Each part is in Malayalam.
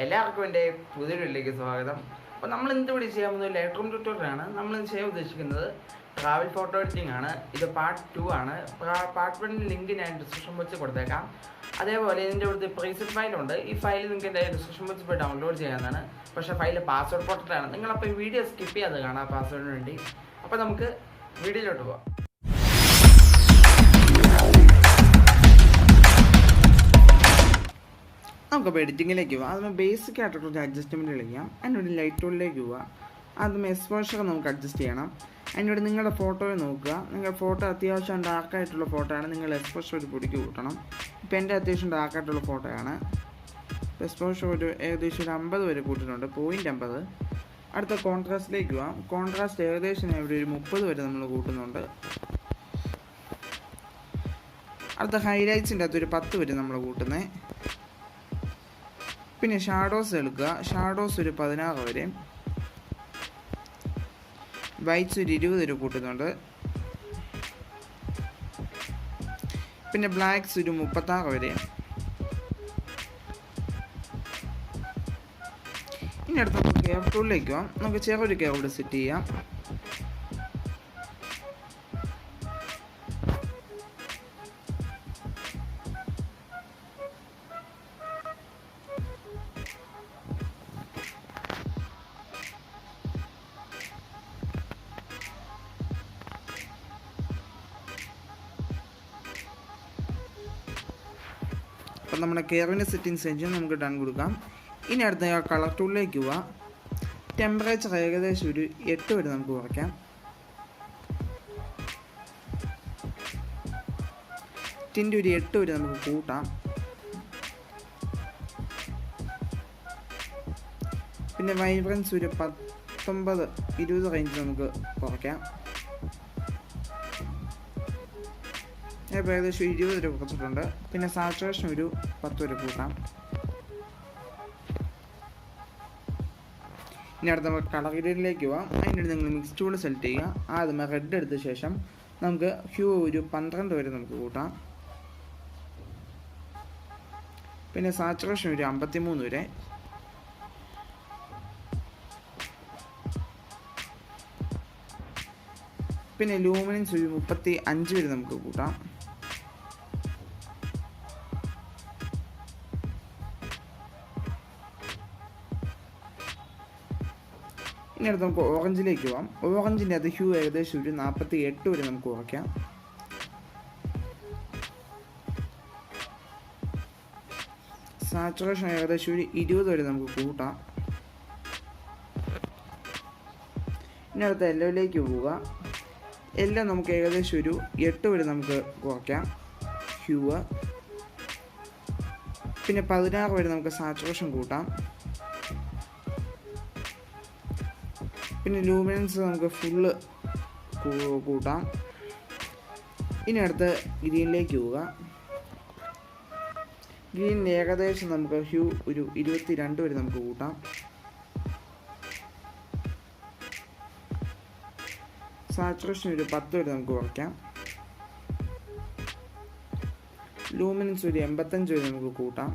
എല്ലാവർക്കും എൻ്റെ പുതിയ വീഡിയോയിലേക്ക് സ്വാഗതം. അപ്പോൾ നമ്മൾ ഇന്നിവിടെ ചെയ്യാൻ പോകുന്നത് ലൈറ്റ്റൂം ട്യൂട്ടോറിയലാണ്. നമ്മൾ ചെയ്യാൻ ഉദ്ദേശിക്കുന്നത് ട്രാവൽ ഫോട്ടോ എഡിറ്റിംഗ് ആണ്. ഇത് പാർട്ട് 2 ആണ്. പാർട്ട് 1 ലിങ്ക് ഞാൻ ഡിസ്ക്രിപ്ഷൻ ബോക്സിൽ കൊടുത്തേക്കാം. അതേപോലെ ഇതിൻ്റെ ഇവിടുത്തെ പ്രീസെറ്റ് ഫയലുണ്ട്. ഈ ഫയൽ നിങ്ങൾക്ക് എൻ്റെ ഡിസ്ക്രിപ്ഷൻ ബോക്സിൽ പോയി ഡൗൺലോഡ് ചെയ്യാവുന്നതാണ്. പക്ഷേ ഫയൽ പാസ്വേഡ് പോർട്ടലാണ്. നിങ്ങളപ്പോൾ ഈ വീഡിയോ സ്കിപ്പ് ചെയ്യാതെ കാണാം പാസ്വേഡിന് വേണ്ടി. അപ്പോൾ നമുക്ക് വീഡിയോയിലോട്ട് പോകാം. നമുക്കപ്പോൾ എഡിറ്റിങ്ങിലേക്ക് പോകാം. അതിന് ബേസിക് ആയിട്ടുള്ള ഒരു അഡ്ജസ്റ്റ്മെൻറ്റ് കളിക്കാം. അതിനോട് ലൈറ്റ് ടൂളിലേക്ക് പോവുക. അതും എക്സ്പോഷർ നമുക്ക് അഡ്ജസ്റ്റ് ചെയ്യണം. അതിനോട് നിങ്ങളുടെ ഫോട്ടോയെ നോക്കുക. നിങ്ങളുടെ ഫോട്ടോ അത്യാവശ്യം ഡാർക്കായിട്ടുള്ള ഫോട്ടോ ആണ്, നിങ്ങൾ എക്സ്പോഷർ ഒരു പൊടിക്ക് കൂട്ടണം. ഇപ്പോൾ എൻ്റെ അത്യാവശ്യം ഡാർക്കായിട്ടുള്ള ഫോട്ടോയാണ്. എക്സ്പോഷർ ഒരു ഏകദേശം ഒരു 50 വരെ കൂട്ടിയിട്ടുണ്ട്, 0.50. അടുത്ത കോൺട്രാസ്റ്റിലേക്ക് പോകാം. കോൺട്രാസ്റ്റ് ഏകദേശം ഇവിടെ ഒരു 30 വരെ നമ്മൾ കൂട്ടുന്നുണ്ട്. അടുത്ത ഹൈലൈറ്റ്സിൻ്റെ അകത്ത് ഒരു 10 വരെ നമ്മൾ കൂട്ടുന്നത്. പിന്നെ ഷാഡോസ് എടുക്കുക. ഷാഡോസ് ഒരു 16 വരെ. വൈറ്റ്സ് ഒരു 20 വരെ കൂട്ടുന്നുണ്ട്. പിന്നെ ബ്ലാക്ക്സ് ഒരു 36 വരെ. ഇനി അടുത്ത് നമുക്ക് കേവ് ടൂളിലേക്ക് പോകാം. നമുക്ക് ചെറിയൊരു കേവ് ഇവിടെ സെറ്റ് ചെയ്യാം. അപ്പം നമ്മുടെ കെയറിൻ്റെ സെറ്റിങ്സ് വെച്ച് നമുക്ക് ഡൺ കൊടുക്കാം. ഇനി അടുത്ത കളർ ടൂളിലേക്ക് പോവുക. ടെമ്പറേച്ചർ ഏകദേശം ഒരു 8 വരെ നമുക്ക് കുറയ്ക്കാം. ടിൻ്റ് ഒരു 8 വരെ നമുക്ക് കൂട്ടാം. പിന്നെ വൈബ്രൻസ് ഒരു 19-20 റേഞ്ച് നമുക്ക് കുറയ്ക്കാം. ഇപ്പോൾ ഏകദേശം 20 വരെ കുറച്ചിട്ടുണ്ട്. പിന്നെ സാച്ചുറേഷൻ ഒരു 10 വരെ കൂട്ടാം. ഇനി അടുത്ത നമുക്ക് കളർ ഗ്രേഡിലേക്ക് പോവാം. അതിൻ്റെ നിങ്ങൾ മിക്സ് ടൂൾ സെലക്ട് ചെയ്യുക. ആദ്യം റെഡ് എടുത്ത ശേഷം നമുക്ക് ഹ്യൂ ഒരു 12 വരെ നമുക്ക് കൂട്ടാം. പിന്നെ സാച്ചുറേഷൻ ഒരു 53 വരെ. പിന്നെ ലൂമിനൻസ് ഒരു 35 വരെ നമുക്ക് കൂട്ടാം. ഇനി അടുത്ത് നമുക്ക് ഓറഞ്ചിലേക്ക് പോകാം. ഓറഞ്ചിൻ്റെ അത് ഹ്യൂ ഏകദേശം ഒരു 48 വരെ നമുക്ക് കുറയ്ക്കാം. സാച്ചുറേഷൻ ഏകദേശം ഒരു 20 വരെ നമുക്ക് കൂട്ടാം. ഇനി അടുത്ത യെല്ലോയിലേക്ക് പോവുക. എല്ലാം നമുക്ക് ഏകദേശം ഒരു 8 വരെ നമുക്ക് കുറയ്ക്കാം ഹ്യൂ. പിന്നെ 16 വരെ നമുക്ക് സാച്ചുറേഷൻ കൂട്ടാം. പിന്നെ ലൂമിനൻസ് നമുക്ക് ഫുള്ള് കൂട്ടാം. ഇനി അടുത്ത് ഗ്രീനിലേക്ക് പോവുക. ഗ്രീനിൽ ഏകദേശം നമുക്ക് ഹ്യൂ ഒരു 22 വരെ നമുക്ക് കൂട്ടാം. സാച്ചുറേഷൻ ഒരു 10 വരെ നമുക്ക് കുറയ്ക്കാം. ലൂമിനൻസ് ഒരു 85 വരെ നമുക്ക് കൂട്ടാം.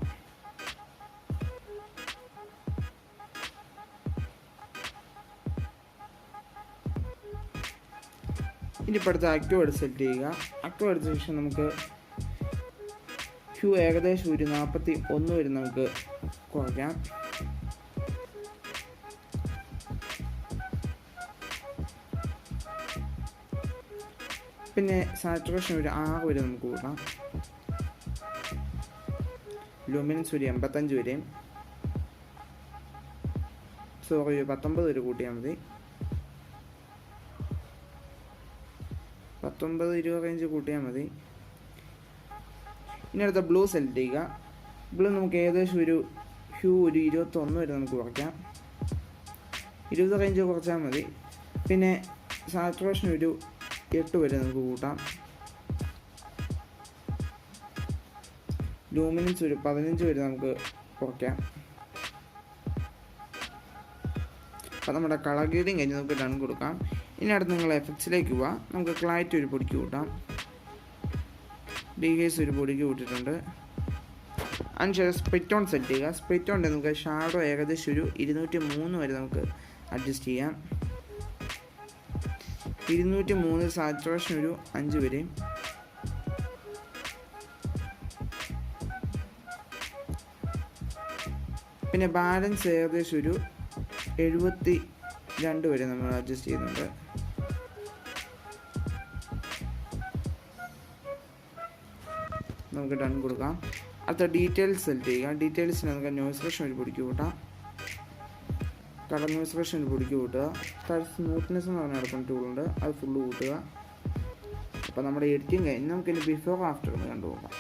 ഇനിയിപ്പോൾ അടുത്ത് ആക്റ്റീവ് എടുത്ത് സെലക്ട് ചെയ്യുക. ആക്റ്റീവ് എടുത്ത ശേഷം നമുക്ക് ഹ്യൂ ഏകദേശം ഒരു 41 വരെ നമുക്ക് കുറയ്ക്കാം. പിന്നെ സാച്ചുറേഷൻ ഒരു 6 വരെ നമുക്ക് കൂട്ടാം. ലൂമിനൻസ് ഒരു 85 വരെയും ഒരു 19 വരെ കൂട്ടിയാൽ മതി. 19-20 റേഞ്ച് കൂട്ടിയാൽ മതി. ഇനി അടുത്ത ബ്ലൂ സെലക്ട് ചെയ്യുക. ബ്ലൂ നമുക്ക് ഏകദേശം ഒരു ഹ്യൂ ഒരു 21 വരെ നമുക്ക് കുറയ്ക്കാം. 20 റേഞ്ച് കുറച്ചാൽ മതി. പിന്നെ സാച്ചുറേഷൻ ഒരു 8 വരെ നമുക്ക് കൂട്ടാം. ലൂമിനൻസ് ഒരു 15 വരെ നമുക്ക് കുറയ്ക്കാം. അപ്പോൾ നമ്മുടെ കളർ ഗ്രേഡിങ് കഴിഞ്ഞ് നമുക്ക് ഡൺ കൊടുക്കാം. ഇനി അടുത്ത് നിങ്ങൾ എഫക്ട്സിലേക്ക് പോവാം. നമുക്ക് ക്ലാരിറ്റി ഒരു പൊടിക്ക് കൂട്ടാം. ഡീഗേഴ്സ് ഒരു പൊടിക്ക് കൂട്ടിയിട്ടുണ്ട്. അതിനുശേഷം സ്പ്ലിറ്റ് ഓൺ സെറ്റ് ചെയ്യുക. സ്പ്ലിറ്റ് ഓൺ നമുക്ക് ഷാഡോ ഏകദേശം ഒരു 203 വരെ നമുക്ക് അഡ്ജസ്റ്റ് ചെയ്യാം. 203 സാച്ചുറേഷൻ ഒരു 5 വരെ. പിന്നെ ബാലൻസ് ഏകദേശം ഒരു 72 വരെ നമ്മൾ അഡ്ജസ്റ്റ് ചെയ്യുന്നുണ്ട്. നമുക്ക് ഡൺ കൊടുക്കാം. അടുത്ത ഡീറ്റെയിൽസ് സെലക്ട് ചെയ്യുക. ഡീറ്റെയിൽസിന് നമുക്ക് നോയ്സ് റെഷൻ ഒരു പൊടിക്ക് കൂട്ടാം. കളർ നോയ്സ് റെഷൻ ഒരു പൊടിക്ക് കൂട്ടുക. സ്മൂത്ത്നെസ് എന്ന് പറഞ്ഞ നടക്കുന്ന ടൂളുണ്ട്, അത് ഫുള്ള് കൂട്ടുക. അപ്പോൾ നമ്മുടെ എഡിറ്റിംഗ് കഴിഞ്ഞ് നമുക്കിനി ബിഫോർ ആഫ്റ്റർ ഒന്ന് കണ്ടുപോകാം.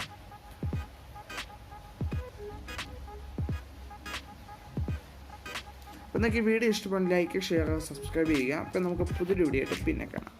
അപ്പോൾ നിങ്ങൾക്ക് ഈ വീഡിയോ ഇഷ്ടപ്പെടുന്ന ലൈക്ക്, ഷെയർ, സബ്സ്ക്രൈബ് ചെയ്യുക. അപ്പോൾ നമുക്ക് പുതിയൊരു വീഡിയോ ആയിട്ട് പിന്നെ കാണാം.